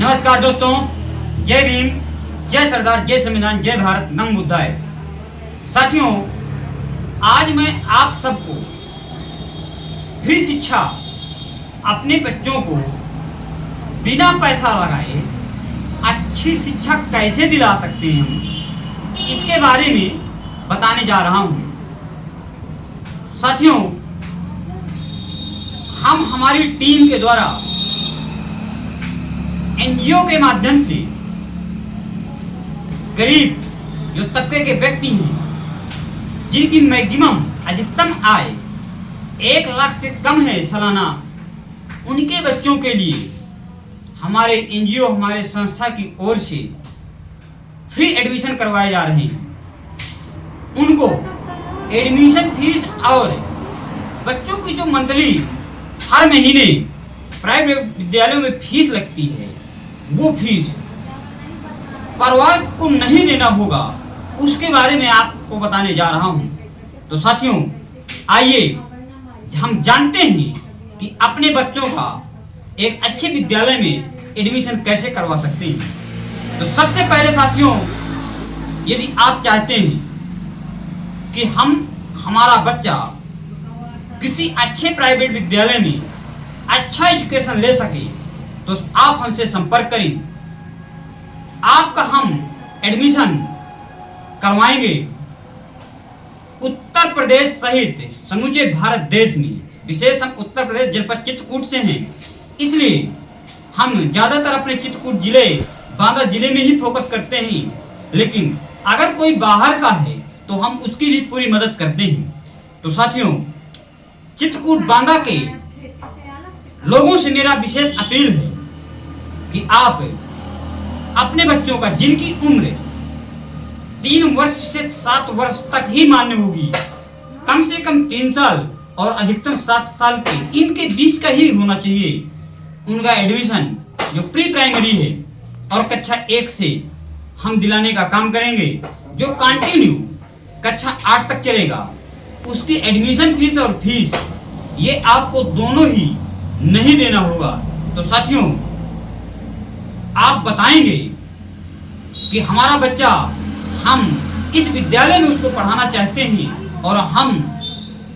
नमस्कार दोस्तों, जय भीम, जय सरदार, जय संविधान, जय भारत, नमो बुद्धाय। साथियों, आज मैं आप सबको फ्री शिक्षा अपने बच्चों को बिना पैसा लगाए अच्छी शिक्षा कैसे दिला सकते हैं हम, इसके बारे में बताने जा रहा हूँ। साथियों, हम हमारी टीम के द्वारा एनजीओ के माध्यम से गरीब जो तबके के व्यक्ति हैं जिनकी मैक्सिमम अधिकतम आय 1 लाख से कम है सालाना, उनके बच्चों के लिए हमारे एनजीओ, हमारे संस्था की ओर से फ्री एडमिशन करवाए जा रहे हैं। उनको एडमिशन फीस और बच्चों की जो मंथली हर महीने प्राइवेट विद्यालयों में फीस लगती है, वो फीस परिवार को नहीं देना होगा, उसके बारे में आपको बताने जा रहा हूं। तो साथियों, आइए हम जानते हैं कि अपने बच्चों का एक अच्छे विद्यालय में एडमिशन कैसे करवा सकते हैं। तो सबसे पहले साथियों, यदि आप चाहते हैं कि हमारा बच्चा किसी अच्छे प्राइवेट विद्यालय में अच्छा एजुकेशन ले सके, तो आप हमसे संपर्क करें। आपका हम एडमिशन करवाएंगे उत्तर प्रदेश सहित समूचे भारत देश में। विशेष हम उत्तर प्रदेश जनपद चित्रकूट से हैं, इसलिए हम ज़्यादातर अपने चित्रकूट जिले, बांदा जिले में ही फोकस करते हैं। लेकिन अगर कोई बाहर का है तो हम उसकी भी पूरी मदद करते हैं। तो साथियों, चित्रकूट बांदा के लोगों से मेरा विशेष अपील है कि आप अपने बच्चों का, जिनकी उम्र 3 वर्ष से 7 वर्ष तक ही मान्य होगी, कम से कम 3 साल और अधिकतम 7 साल के इनके बीच का ही होना चाहिए, उनका एडमिशन जो प्री प्राइमरी है और कक्षा 1 से हम दिलाने का काम करेंगे। जो कंटिन्यू कक्षा 8 तक चलेगा, उसकी एडमिशन फीस और फीस ये आपको दोनों ही नहीं देना होगा। तो साथियों, आप बताएंगे कि हमारा बच्चा, हम इस विद्यालय में उसको पढ़ाना चाहते हैं और हम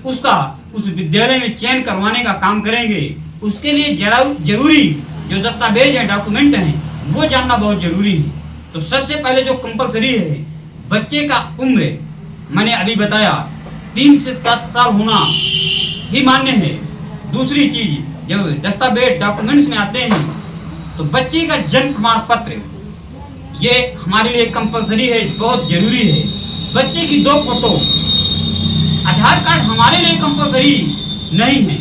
उसका उस विद्यालय में चयन करवाने का काम करेंगे। उसके लिए जरूरी जो दस्तावेज हैं, डॉक्यूमेंट हैं, वो जानना बहुत जरूरी है। तो सबसे पहले जो कंपलसरी है, बच्चे का उम्र मैंने अभी बताया 3 से 7 साल होना ही मान्य है। दूसरी चीज, जब दस्तावेज डॉक्यूमेंट्स में आते हैं तो बच्चे का जन्म प्रमाण पत्र, ये हमारे लिए कंपलसरी है, बहुत जरूरी है। बच्चे की 2 फोटो, आधार कार्ड हमारे लिए कंपलसरी नहीं है,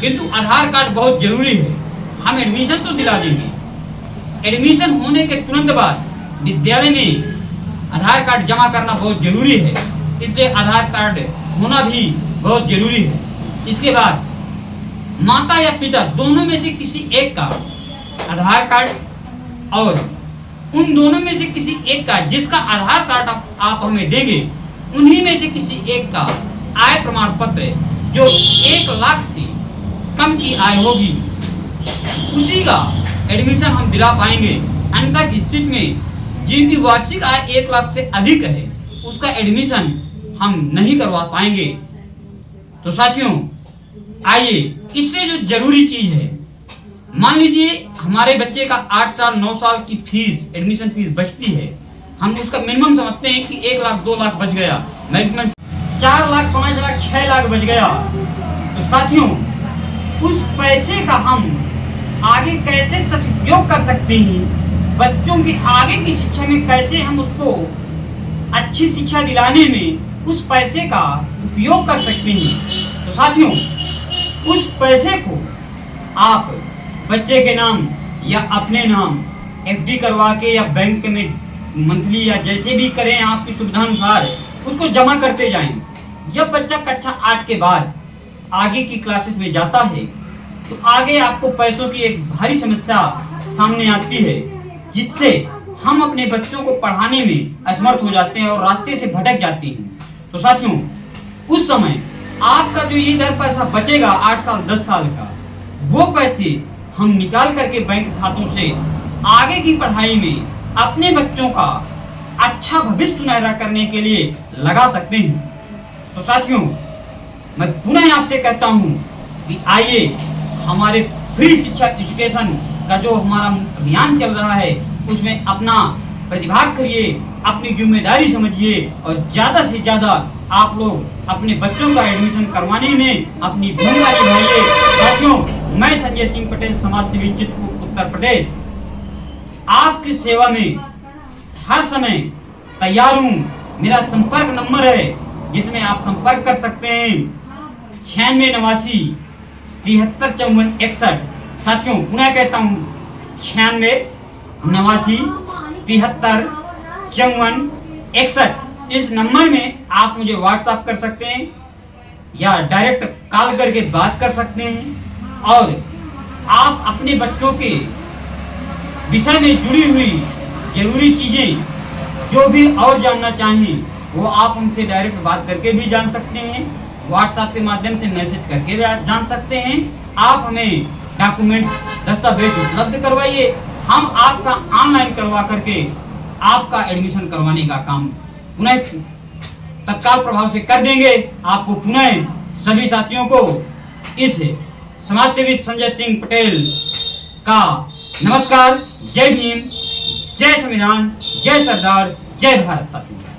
किंतु आधार कार्ड बहुत जरूरी है। हम एडमिशन तो दिला देंगे, एडमिशन होने के तुरंत बाद विद्यालय में आधार कार्ड जमा करना बहुत जरूरी है, इसलिए आधार कार्ड होना भी बहुत जरूरी है। इसके बाद माता या पिता दोनों में से किसी एक का आधार कार्ड, और उन दोनों में से किसी एक का, जिसका आधार कार्ड आप हमें देंगे, उन्हीं में से किसी एक का आय प्रमाण पत्र जो 1 लाख से कम की आय होगी, उसी का एडमिशन हम दिला पाएंगे। अन्यथा की स्थिति में जिनकी वार्षिक आय 1 लाख से अधिक है, उसका एडमिशन हम नहीं करवा पाएंगे। तो साथियों, आइए, इससे जो जरूरी चीज है, मान लीजिए हमारे बच्चे का 8 साल 9 साल की फीस, एडमिशन फीस बचती है, हम उसका मिनिमम समझते हैं कि 1 लाख 2 लाख बच गया, मैक्सिमम 4 लाख 5 लाख 6 लाख बच गया। तो साथियों, उस पैसे का हम आगे कैसे सदुपयोग कर सकते हैं, बच्चों की आगे की शिक्षा में कैसे हम उसको अच्छी शिक्षा दिलाने में उस पैसे का उपयोग कर सकते हैं। तो साथियों, उस पैसे को आप बच्चे के नाम या अपने नाम एफडी करवा के या बैंक में मंथली या जैसे भी करें आपकी सुविधानुसार उसको जमा करते जाएं। जब बच्चा कक्षा 8 के बाद आगे की क्लासेस में जाता है, तो आगे आपको पैसों की एक भारी समस्या सामने आती है, जिससे हम अपने बच्चों को पढ़ाने में असमर्थ हो जाते हैं और रास्ते से भटक जाते हैं। तो साथियों, उस समय आपका जो इधर पैसा बचेगा 8 साल 10 साल का, वो पैसे हम निकाल करके बैंक खातों से आगे की पढ़ाई में अपने बच्चों का अच्छा भविष्य सुनहरा करने के लिए लगा सकते हैं। तो साथियों, मैं पुनः आपसे कहता हूं कि आइए हमारे फ्री शिक्षा एजुकेशन का जो हमारा अभियान चल रहा है उसमें अपना प्रतिभाग करिए, अपनी जिम्मेदारी समझिए और ज़्यादा से ज़्यादा आप लोग अपने बच्चों का एडमिशन करवाने में अपनी भूमिका निभाइए। साथियों, मैं संजय सिंह पटेल, समाज सेवी, चित्रकूट, उत्तर प्रदेश, आपकी सेवा में हर समय तैयार हूँ। मेरा संपर्क नंबर है जिसमें आप संपर्क कर सकते हैं 96 89 73 54 61। साथियों, पुनः कहता हूँ 96 89 73 54 61। इस नंबर में आप मुझे व्हाट्सएप कर सकते हैं या डायरेक्ट कॉल करके बात कर सकते हैं और आप अपने बच्चों के विषय में जुड़ी हुई जरूरी चीज़ें जो भी और जानना चाहें वो आप हमसे डायरेक्ट बात करके भी जान सकते हैं, व्हाट्सएप के माध्यम से मैसेज करके भी जान सकते हैं। आप हमें डॉक्यूमेंट दस्तावेज उपलब्ध करवाइए, हम आपका ऑनलाइन करवा करके आपका एडमिशन करवाने का काम पुनः तत्काल प्रभाव से कर देंगे। आपको पुनः सभी साथियों को इस समाज सेवी संजय सिंह पटेल का नमस्कार। जय भीम, जय संविधान, जय सरदार, जय भारत। साथियों।